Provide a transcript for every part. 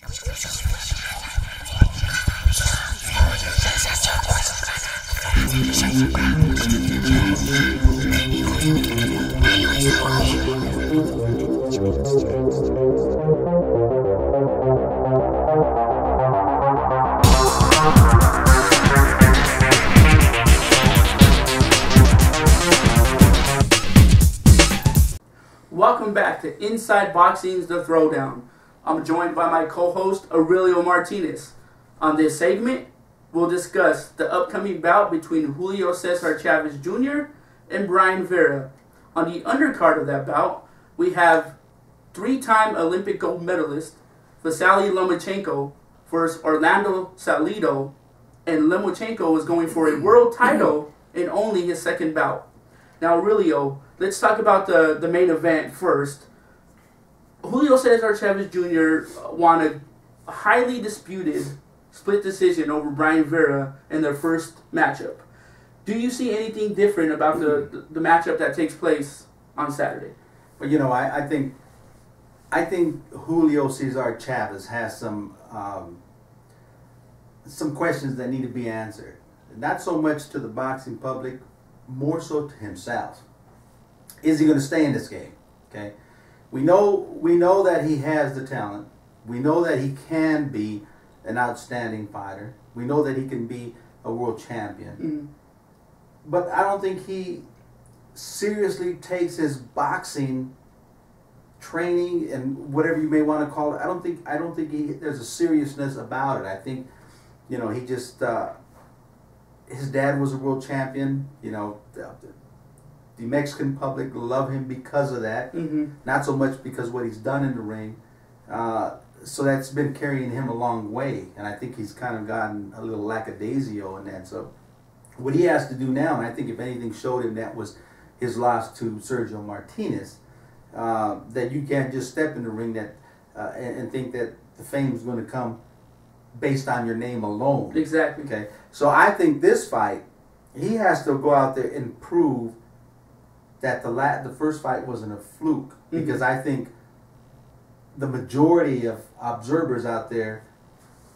Welcome back to Inside Boxing's The Throwdown. I'm joined by my co-host Aurelio Martinez. On this segment, we'll discuss the upcoming bout between Julio Cesar Chavez Jr. and Brian Vera. On the undercard of that bout, we have three-time Olympic gold medalist Vasily Lomachenko versus Orlando Salido, and Lomachenko is going for a world title in only his second bout. Now, Aurelio, let's talk about the main event first. Julio Cesar Chavez Jr. won a highly disputed split decision over Brian Vera in their first matchup. Do you see anything different about the matchup that takes place on Saturday? Well, you know, I think Julio Cesar Chavez has some questions that need to be answered. Not so much to the boxing public, more so to himself. Is he going to stay in this game? Okay, we know that he has the talent. We know that he can be an outstanding fighter. We know that he can be a world champion. Mm-hmm. But I don't think he seriously takes his boxing training and whatever you may want to call it. I don't think there's a seriousness about it. I think, you know, he just his dad was a world champion. You know, the Mexican public love him because of that. Mm-hmm. Not so much because what he's done in the ring. So that's been carrying him a long way, and I think he's kind of gotten a little lackadaisio in that. So what he has to do now, and I think if anything showed him that was his loss to Sergio Martinez, that you can't just step in the ring and think that the fame is going to come based on your name alone. Exactly. Okay. So I think this fight, he has to go out there and prove that the first fight wasn't a fluke, because I think the majority of observers out there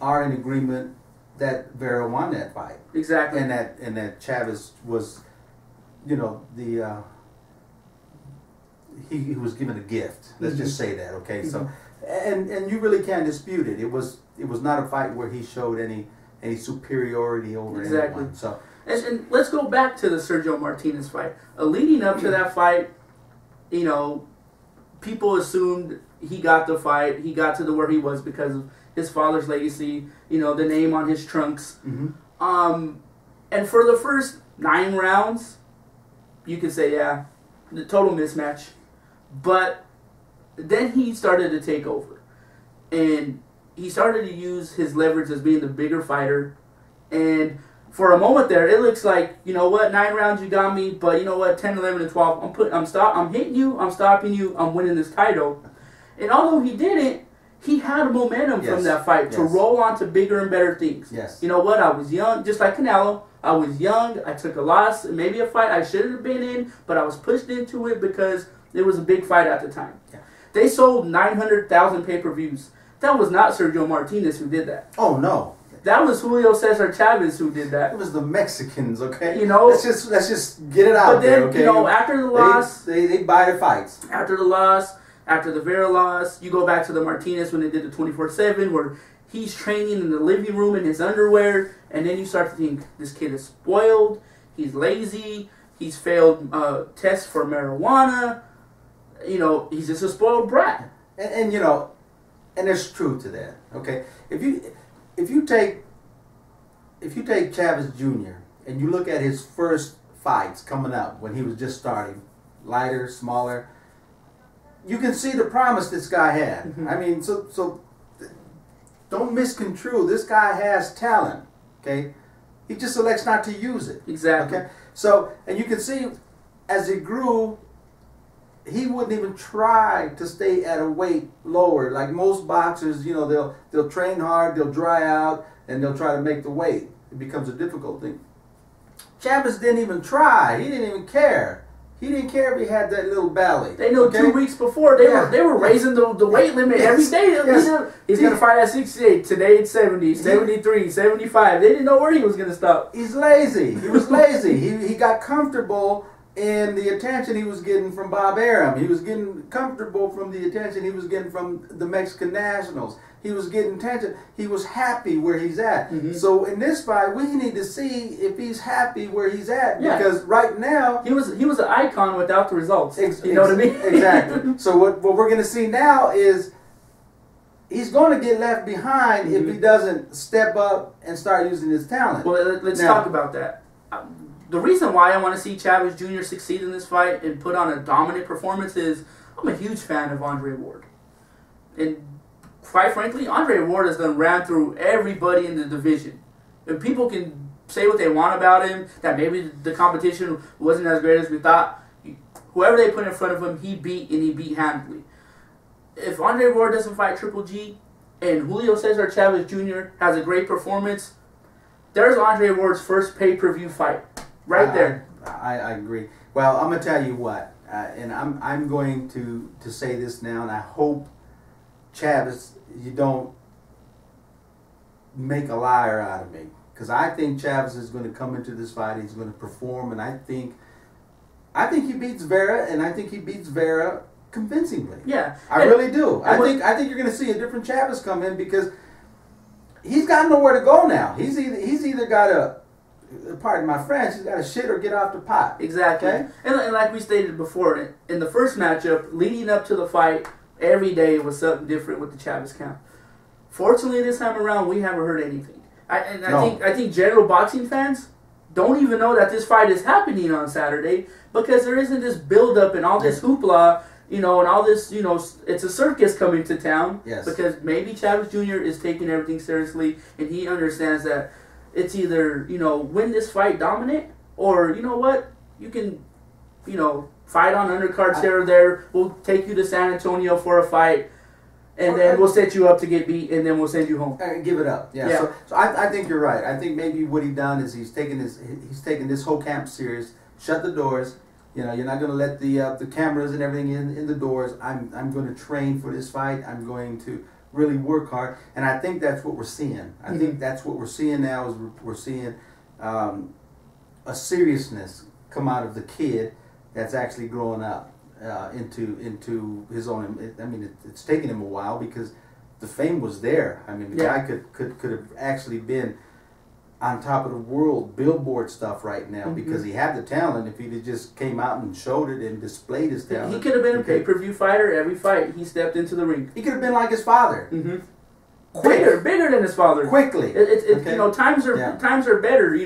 are in agreement that Vera won that fight. Exactly. And that Chavez was, you know, he was given a gift. Let's just say that, okay? So and you really can't dispute it. It was not a fight where he showed any superiority over anyone. So and let's go back to the Sergio Martinez fight. Leading up to that fight, you know, people assumed he got the fight. He got to where he was because of his father's legacy, you know, the name on his trunks. Mm-hmm. And for the first 9 rounds, you could say, yeah, the total mismatch. But then he started to take over. And he started to use his leverage as being the bigger fighter. And for a moment there, it looks like, you know what, 9 rounds you got me, but you know what, 10, 11, and 12, I'm hitting you, I'm stopping you, I'm winning this title. And although he didn't, he had momentum from that fight to roll on to bigger and better things. Yes. You know what, I was young, just like Canelo. I was young, I took a loss, maybe a fight I shouldn't have been in, but I was pushed into it because it was a big fight at the time. Yeah. They sold 900,000 pay-per-views. That was not Sergio Martinez who did that. Oh, no. That was Julio Cesar Chavez who did that. It was the Mexicans, okay? You know, let's just get it out there, okay? You know, after the loss, they buy the fights. After the loss, after the Vera loss, you go back to the Martinez when they did the 24/7, where he's training in the living room in his underwear, and then you start to think, this kid is spoiled, he's lazy, he's failed tests for marijuana, you know, he's just a spoiled brat. And you know, and there's truth to that, okay? If you take Chavez Jr. and you look at his first fights coming up when he was just starting, lighter, smaller, you can see the promise this guy had. Mm-hmm. I mean, so don't misconstrue. This guy has talent, okay? He just elects not to use it. Exactly. Okay? So, and you can see as he grew, he wouldn't even try to stay at a weight lower. Like most boxers, you know, they'll train hard, they'll dry out, and they'll try to make the weight. It becomes a difficult thing. Chavez didn't even try. He didn't even care. He didn't care if he had that little belly. They knew 2 weeks before they were raising the weight limit every day. Yes. He's going to fight at 68. Today it's 70, 73, 75. They didn't know where he was going to stop. He's lazy. He was lazy. He got comfortable in the attention he was getting from Bob Arum. He was getting comfortable from the attention he was getting from the Mexican nationals. He was getting attention. He was happy where he's at. So in this fight, we need to see if he's happy where he's at. Because right now he was an icon without the results. You know what I mean? Exactly. So what we're going to see now is he's going to get left behind if he doesn't step up and start using his talent. Well, let's talk about that. The reason why I want to see Chavez Jr. succeed in this fight and put on a dominant performance is I'm a huge fan of Andre Ward. And quite frankly, Andre Ward has ran through everybody in the division. And people can say what they want about him, that maybe the competition wasn't as great as we thought. Whoever they put in front of him, he beat, and he beat handily. If Andre Ward doesn't fight Triple G and Julio Cesar Chavez Jr. has a great performance, there's Andre Ward's first pay-per-view fight. Right there. I agree. Well, I'm going to tell you what, and I'm going to say this now, and I hope, Chavez, you don't make a liar out of me. Because I think Chavez is going to come into this fight, he's going to perform, and I think he beats Vera, and I think he beats Vera convincingly. Yeah. I really do. I think you're going to see a different Chavez come in because he's got nowhere to go now. He's either got a, pardon my French, he's got to shit or get off the pot. Exactly. Okay? And like we stated before, in the first matchup, leading up to the fight, every day was something different with the Chavez camp. Fortunately, this time around, we haven't heard anything. I think general boxing fans don't even know that this fight is happening on Saturday because there isn't this build-up and all this hoopla, and all this, it's a circus coming to town. Yes. Because maybe Chavez Jr. is taking everything seriously and he understands that it's either, win this fight dominant or, you know what, you can, fight on undercards here or there. We'll take you to San Antonio for a fight, and then we'll set you up to get beat, and then we'll send you home. Give it up. Yeah. So I think you're right. I think maybe what he's done is he's taken this whole camp serious. Shut the doors. You're not going to let the cameras and everything in the doors. I'm going to train for this fight. I'm going to really work hard, and I think that's what we're seeing. I think that's what we're seeing now is we're seeing a seriousness come out of the kid that's actually growing up into his own. I mean, it's taken him a while because the fame was there. I mean, the guy could have actually been on top of the world billboard stuff right now because he had the talent. If he'd just came out and showed it and displayed his talent, he could have been a pay-per-view fighter every fight he stepped into the ring. He could have been like his father. Bigger than his father. Quickly. Times are better.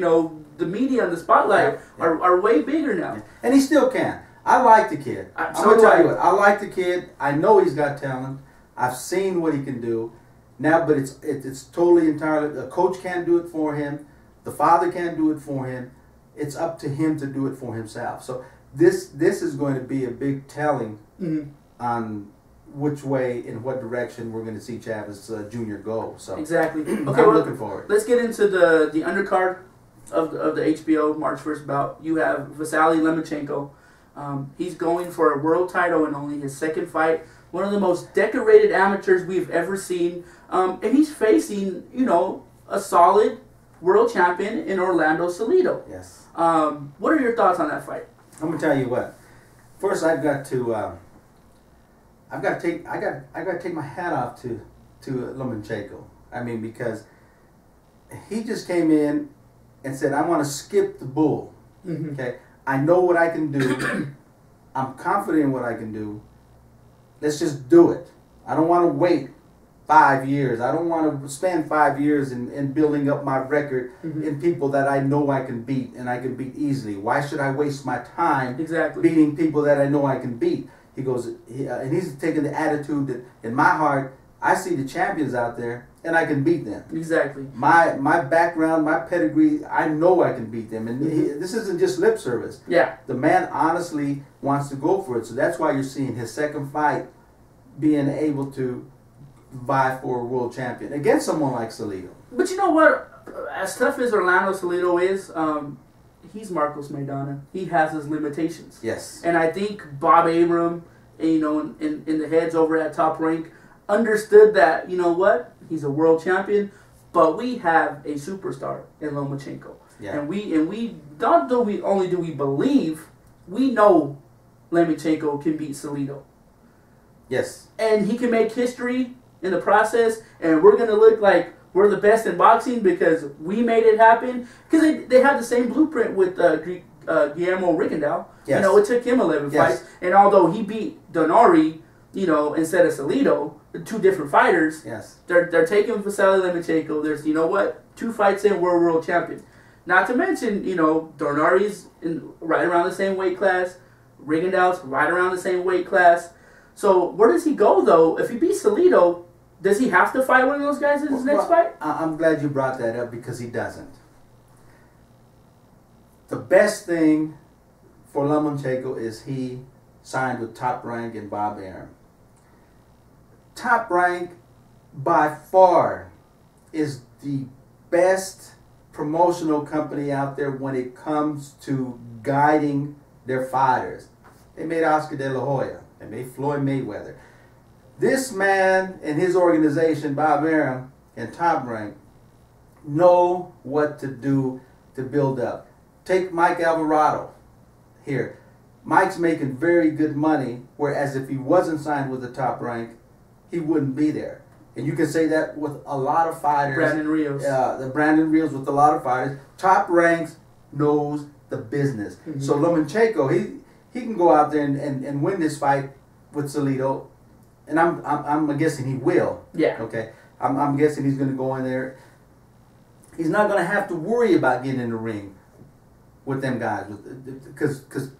The media and the spotlight are way bigger now. And he still can. I like the kid. I'm going to tell you what. I like the kid. I know he's got talent. I've seen what he can do. Now, but it's totally entirely, the coach can't do it for him. The father can't do it for him. It's up to him to do it for himself. So this is going to be a big telling on which way, in what direction we're going to see Chavez Jr. go. So exactly. Okay, I'm looking forward. Let's get into the undercard of the HBO March 1st bout. You have Vasily Lomachenko. He's going for a world title in only his second fight. One of the most decorated amateurs we've ever seen. And he's facing, a solid world champion in Orlando Salido. Yes. What are your thoughts on that fight? I'm gonna tell you what. First, I've got to take my hat off to Lomachenko. I mean, because he just came in and said, "I want to skip the bull." Okay. I know what I can do. I'm confident in what I can do. Let's just do it. I don't want to wait 5 years. I don't want to spend 5 years in building up my record in people that I know I can beat and I can beat easily. Why should I waste my time beating people that I know I can beat? He goes, and he's taking the attitude that in my heart, I see the champions out there and I can beat them. Exactly. My background, my pedigree, I know I can beat them. And this isn't just lip service. Yeah. The man honestly wants to go for it. So that's why you're seeing his second fight being able to vie for a world champion against someone like Salido. But you know what? As tough as Orlando Salido is, he's Marcos Maidana. He has his limitations. Yes. And I think Bob Arum, in the heads over at Top Rank, understood that, you know what, he's a world champion, but we have a superstar in Lomachenko. Yeah. And we not only do we believe, we know Lomachenko can beat Salido. Yes. And he can make history in the process, and we're going to look like we're the best in boxing because we made it happen. Because they have the same blueprint with Guillermo Rigondeaux. Yes. It took him 11 Yes. fights, and although he beat Donari, instead of Salido, two different fighters, Yes. they're taking Vasily Lomachenko. There's, 2 fights in, we're world champion. Not to mention, Donari's right around the same weight class. Rigondeaux's right around the same weight class. So where does he go, though? If he beats Salido, does he have to fight one of those guys in his next fight? I'm glad you brought that up because he doesn't. The best thing for Lomachenko is he signed with Top Rank and Bob Arum. Top Rank, by far, is the best promotional company out there when it comes to guiding their fighters. They made Oscar De La Hoya. They made Floyd Mayweather. This man and his organization, Bob Arum and Top Rank, know what to do to build up. Take Mike Alvarado here. Mike's making very good money, whereas if he wasn't signed with the Top Rank, he wouldn't be there. And you can say that with a lot of fighters. Brandon Rios. The Brandon Rios with a lot of fighters. Top Ranks knows the business. Mm-hmm. So Lomachenko, he can go out there and win this fight with Salido, and I'm guessing he will. Yeah. Okay. I'm guessing he's going to go in there. He's not going to have to worry about getting in the ring with them guys, because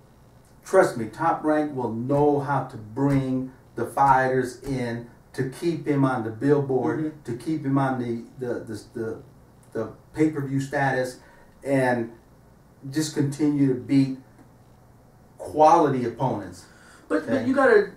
trust me, Top Rank will know how to bring the fighters in to keep him on the billboard, mm-hmm. to keep him on the pay-per-view status, and just continue to beat quality opponents. But you gotta.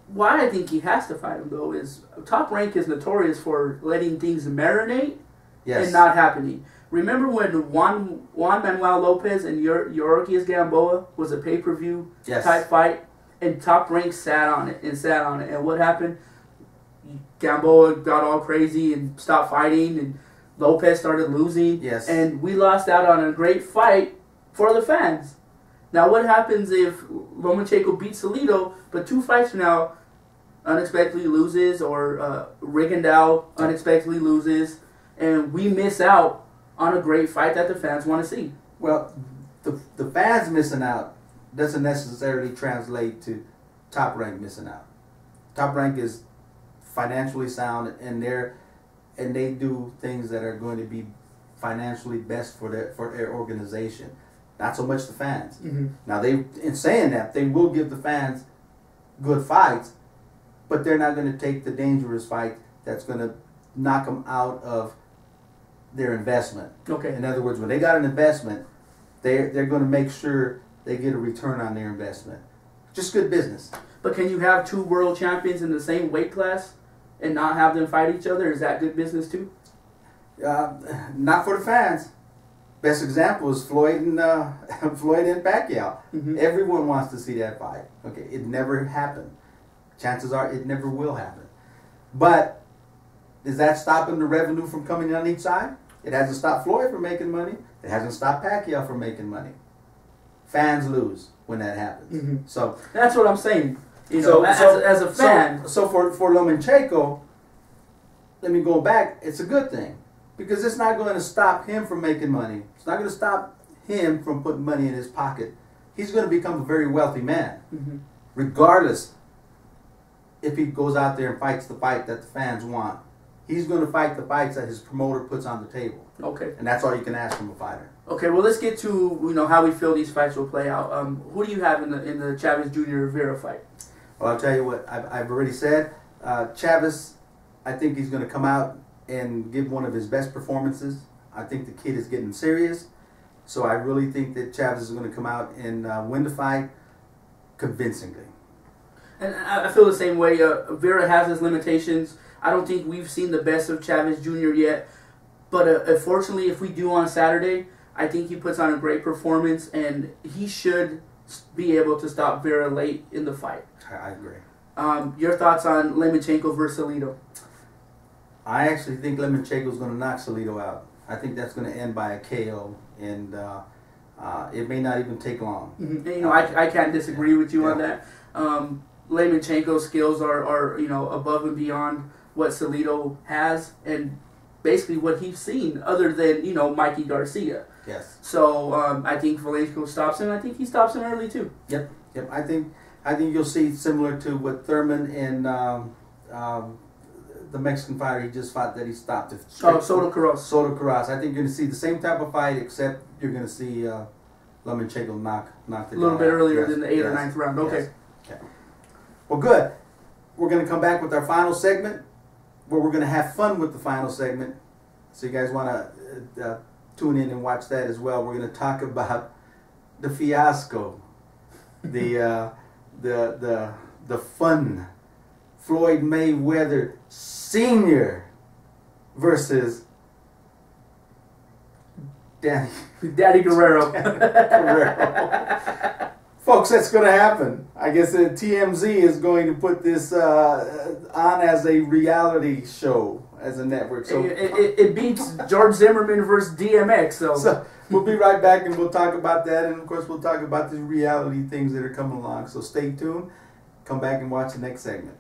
Why I think he has to fight him though is Top Rank is notorious for letting things marinate Yes. and not happening. Remember when Juan Manuel Lopez and Yorkis Gamboa was a pay-per-view Yes. type fight, and Top Rank sat on it, and what happened? Gamboa got all crazy and stopped fighting, and Lopez started losing. Yes. And we lost out on a great fight for the fans. Now, what happens if Lomachenko beats Salido, but 2 fights from now, unexpectedly loses, or Rigondeaux unexpectedly loses, and we miss out on a great fight that the fans want to see? Well, the fans missing out doesn't necessarily translate to Top Rank missing out. Top Rank is financially sound, and they do things that are going to be financially best for their organization. Not so much the fans. Mm-hmm. Now, in saying that, they will give the fans good fights, but they're not going to take the dangerous fight that's going to knock them out of their investment. Okay. In other words, when they got an investment, they're going to make sure they get a return on their investment. Just good business. But can you have 2 world champions in the same weight class and not have them fight each other? Is that good business too? Not for the fans. Best example is Floyd and Pacquiao. Mm-hmm. Everyone wants to see that fight. Okay, it never happened. Chances are it never will happen. But is that stopping the revenue from coming on each side? It hasn't stopped Floyd from making money. It hasn't stopped Pacquiao from making money. Fans lose when that happens. Mm-hmm. So that's what I'm saying. As a fan. So for Lomachenko, let me go back. It's a good thing. Because it's not going to stop him from making money. It's not going to stop him from putting money in his pocket. He's going to become a very wealthy man. Mm-hmm. Regardless if he goes out there and fights the fight that the fans want. He's going to fight the fights that his promoter puts on the table. Okay. And that's all you can ask from a fighter. Okay, well, let's get to how we feel these fights will play out. Who do you have in the Chavez Jr. Vera fight? Well, I'll tell you what I've already said. Chavez, I think he's going to come out and give one of his best performances. I think the kid is getting serious. So I really think that Chavez is going to come out and win the fight convincingly. And I feel the same way. Vera has his limitations. I don't think we've seen the best of Chavez Jr. yet. But unfortunately, if we do on Saturday, I think he puts on a great performance, and he should be able to stop Vera late in the fight. I agree. Your thoughts on Lomachenko versus Salido? I actually think Lomachenko's going to knock Salido out. I think that's going to end by a KO, and it may not even take long. Mm-hmm. And, I can't disagree with you on that. Lomachenko's skills are above and beyond what Salido has, and basically what he's seen, other than Mikey Garcia. Yes. So I think Valensko stops him. I think he stops him early too. Yep. I think you'll see similar to what Thurman and the Mexican fighter he just fought that he stopped. Soto Carros. I think you're going to see the same type of fight, except you're going to see Lomachenko knock it a little bit out. earlier than the 8th or 9th round. Okay. Yes. Okay. Well, good. We're going to come back with our final segment, where we're going to have fun with the final segment. So you guys want to tune in and watch that as well. We're going to talk about the fiasco, the fun, Floyd Mayweather Sr. versus Daddy Guerrero. Folks, that's going to happen. I guess TMZ is going to put this on as a reality show, as a network. So it beats George Zimmerman versus DMX. So we'll be right back, and we'll talk about that. And, of course, we'll talk about the reality things that are coming along. So stay tuned. Come back and watch the next segment.